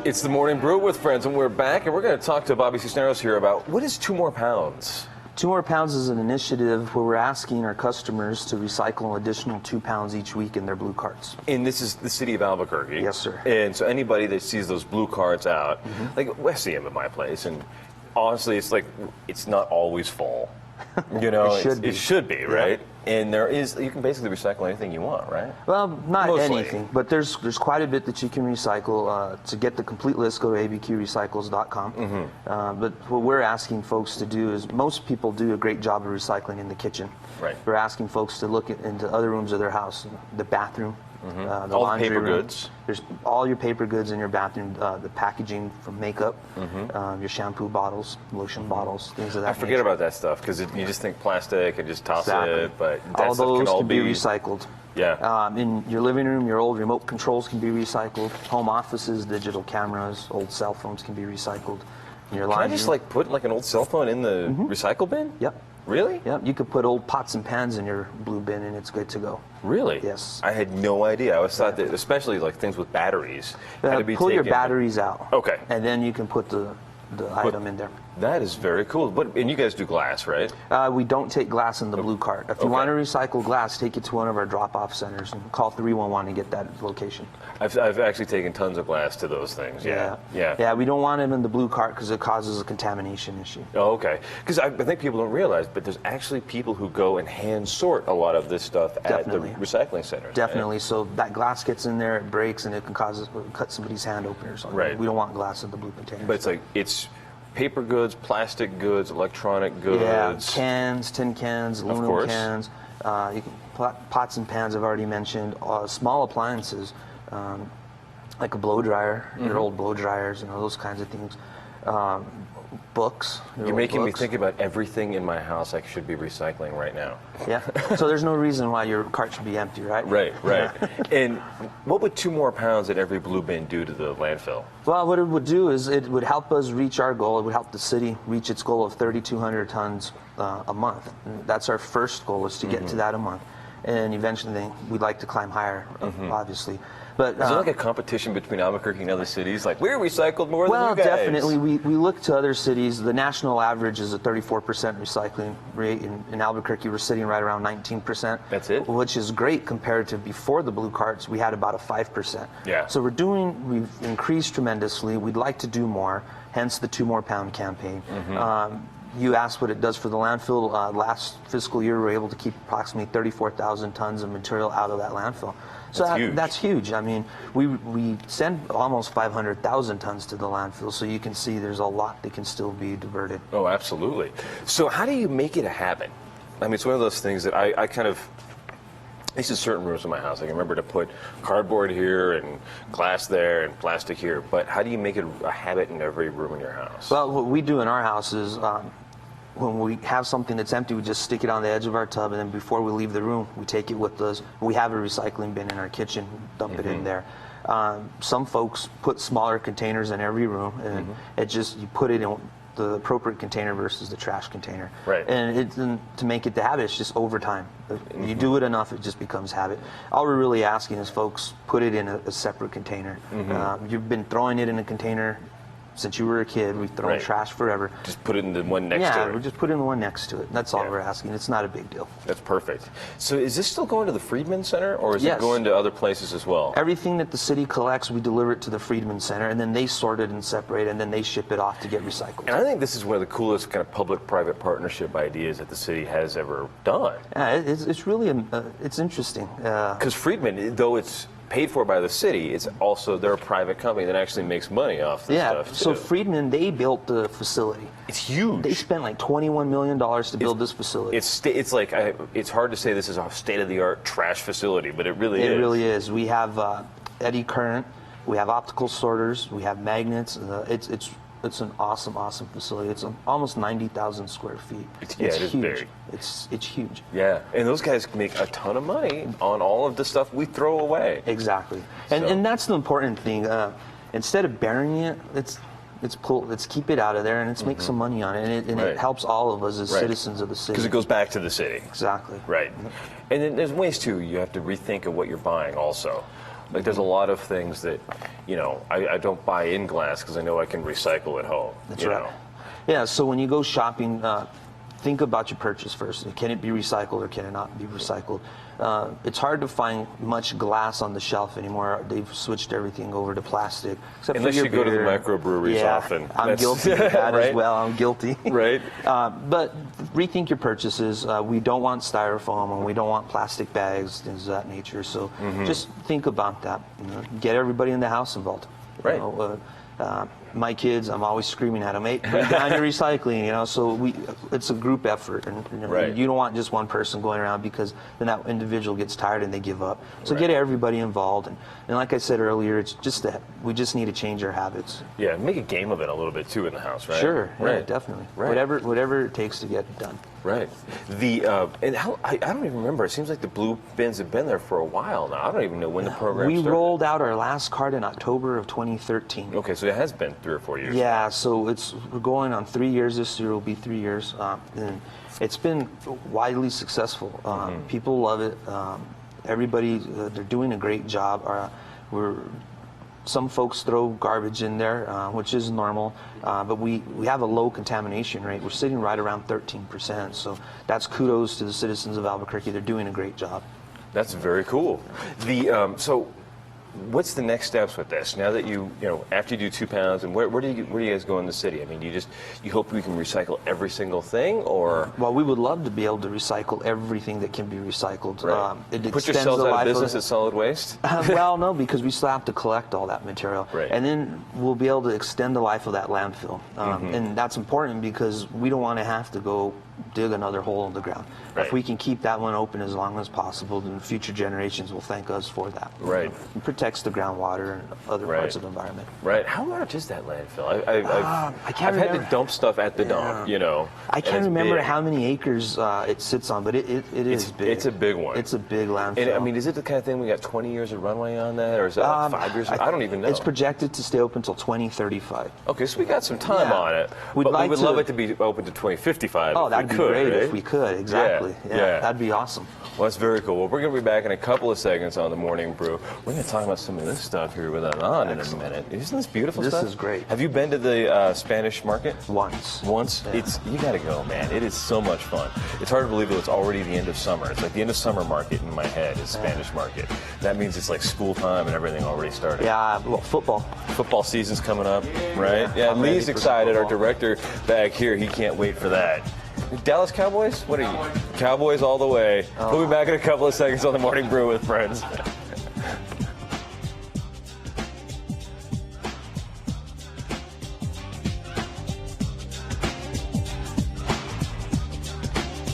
It's the Morning Brew with friends, and we're back, and we're going to talk to Bobby Cisneros here about what is 2 more pounds? 2 More Pounds is an initiative where we're asking our customers to recycle an additional 2 pounds each week in their blue carts. And this is the city of Albuquerque. Yes, sir. And so anybody that sees those blue carts out, like I see them at my place, and honestly, it's like it's not always full. You know, it should be, right? Yeah. And you can basically recycle anything you want, right? Well, not anything, but there's quite a bit that you can recycle. To get the complete list, go to abqrecycles.com. But what we're asking folks to do is, most people do a great job of recycling in the kitchen. Right. We're asking folks to look into other rooms of their house, the bathroom, the all laundry paper room. goods. There's all your paper goods in your bathroom, the packaging from makeup, your shampoo bottles, lotion bottles, things of that nature. I forget about that stuff because you just think plastic and just toss it, but that all stuff those can be recycled. Yeah. In your living room, your old remote controls can be recycled. Home offices, digital cameras, old cell phones can be recycled. In your laundry. Can I just like put like an old cell phone in the recycle bin? Yep. Really? Yep. You could put old pots and pans in your blue bin and it's good to go. Really? Yes. I had no idea. I always thought that, especially like things with batteries, had to be pull your taken. batteries out. Okay. And then you can put the item in there. That is very cool. And you guys do glass, right? We don't take glass in the blue cart. If you want to recycle glass, take it to one of our drop-off centers and call 311 to get that location. I've actually taken tons of glass to those things. Yeah. Yeah, we don't want it in the blue cart because it causes a contamination issue. Oh, okay. Because I think people don't realize, but there's actually people who go and hand sort a lot of this stuff at the recycling centers. Definitely. Right? So that glass gets in there, it breaks, and it can cut somebody's hand open or something. Right. We don't want glass in the blue container. But it's paper goods, plastic goods, electronic goods. Yeah, cans, tin cans, aluminum cans. Pots and pans I've already mentioned. Small appliances, like a blow dryer, your old blow dryers, those kinds of things. Books. You're making me think about everything in my house I should be recycling right now. Yeah. So there's no reason why your cart should be empty, right? Right. And what would 2 more pounds at every blue bin do to the landfill? Well, what it would do is it would help us reach our goal. It would help the city reach its goal of 3,200 tons a month. And that's our first goal, is to get to that a month. And eventually we'd like to climb higher, obviously. But, is there like a competition between Albuquerque and other cities? Like, we're recycled more than you guys. Well, definitely. We look to other cities. The national average is a 34% recycling rate. In Albuquerque, we're sitting right around 19%. That's it? Which is great compared to before the blue carts. We had about a 5%. Yeah. So we've increased tremendously. We'd like to do more, hence the 2 More Pound campaign. You asked what it does for the landfill. Last fiscal year, we were able to keep approximately 34,000 tons of material out of that landfill. So that's huge. I mean, we send almost 500,000 tons to the landfill, so you can see there's a lot that can still be diverted. Oh, absolutely. So how do you make it a habit? I mean, it's one of those things that I kind of, at least in certain rooms in my house, I can remember to put cardboard here and glass there and plastic here, but how do you make it a habit in every room in your house? Well, what we do in our house is, when we have something that's empty, we just stick it on the edge of our tub, and then before we leave the room, we take it with us. We have a recycling bin in our kitchen, dump it in there. Some folks put smaller containers in every room, and you put it in the appropriate container versus the trash container. Right. And to make it the habit, it's just over time. If you do it enough, it just becomes habit. All we're really asking is folks put it in a separate container. You've been throwing it in a container since you were a kid. We've thrown trash forever. Just put it in the one next to it. Yeah, we just put in the one next to it. That's all we're asking. It's not a big deal. That's perfect. So is this still going to the Friedman Center, or is it going to other places as well? Everything that the city collects, we deliver it to the Friedman Center, and then they sort it and separate it, and then they ship it off to get recycled. And I think this is one of the coolest kind of public-private partnership ideas that the city has ever done. Yeah, it's really it's interesting. Because Friedman, though it's paid for by the city, it's also, they're a private company that actually makes money off this stuff too. So Friedman, they built the facility. It's huge. They spent like $21 million to build this facility. It's like, it's hard to say this is a state-of-the-art trash facility, but it really is. It really is. We have eddy current, we have optical sorters, we have magnets. It's an awesome facility. It's almost 90,000 square feet. It is huge. big. It's huge. Yeah, and those guys make a ton of money on all of the stuff we throw away. Exactly, and that's the important thing. Instead of burying it, let's keep it out of there and let's make some money on it, and it helps all of us as citizens of the city. Because it goes back to the city. Exactly. Right, and then there's ways too. You have to rethink of what you're buying also. Like there's a lot of things that, I don't buy in glass because I know I can recycle at home. That's right. Yeah, so when you go shopping, think about your purchase first. Can it be recycled or can it not be recycled? It's hard to find much glass on the shelf anymore. They've switched everything over to plastic. Except Unless for you go to the microbreweries often. I'm guilty of that right? as well. I'm guilty. Right. But rethink your purchases. We don't want styrofoam and we don't want plastic bags, things of that nature. So just think about that. Get everybody in the house involved. Right. My kids, I'm always screaming at them, hey, bring down your recycling, so it's a group effort, and you don't want just one person going around because then that individual gets tired and they give up. So get everybody involved, and like I said earlier, it's just that we just need to change our habits. Yeah, make a game of it a little bit too in the house, right? Sure, right. Yeah, definitely. Right. Whatever it takes to get it done. Right. And how I don't even remember. It seems like the blue bins have been there for a while now. I don't even know when the program started. We rolled out our last cart in October of 2013. Okay, so it has been 3 or 4 years. Yeah, so we're going on 3 years. This year will be 3 years, and it's been widely successful. People love it. Everybody, they're doing a great job. Some folks throw garbage in there, which is normal, but we have a low contamination rate. We're sitting right around 13%, so that's kudos to the citizens of Albuquerque. They're doing a great job. That's very cool. So what's the next steps with this? Now that after you do 2 pounds, and where do you guys go in the city? I mean, you hope we can recycle every single thing, or? Well, we would love to be able to recycle everything that can be recycled. Right. It Put yourselves out of business at solid waste? Well, no, because we still have to collect all that material. Right. And then we'll be able to extend the life of that landfill. And that's important because we don't want to have to go dig another hole in the ground. Right. If we can keep that one open as long as possible, then future generations will thank us for that. Right. It protects the groundwater and other parts of the environment. Right. How large is that landfill? I've can't had remember. to dump stuff at the dump, I can't remember how many acres it sits on, but it is big. It's a big one. It's a big landfill. And I mean, is it the kind of thing we got 20 years of runway on that, or is that like 5 years? I don't even know. It's projected to stay open until 2035. Okay, so we got some time on it. We'd but like we would to- love it to be open to 2055. Oh, if that'd we be could, great right? if we could. Exactly. Yeah. That'd be awesome. Well, that's very cool. Well, we're going to be back in a couple of seconds on the Morning Brew. We're going to talk about some of this stuff here with Anand in a minute. Isn't this beautiful This stuff? is great. Have you been to the Spanish market? Once. Yeah. You got to go, man. It is so much fun. It's hard to believe that it's already the end of summer. It's like the end of summer market in my head is Spanish market. That means it's like school time and everything already started. Yeah, well, football. Football season's coming up, right? Yeah, I'm ready Lee's for excited. Our football. director back here, he can't wait for that. Dallas Cowboys? What are you? Cowboys all the way. We'll be back in a couple of seconds on the Morning Brew with friends.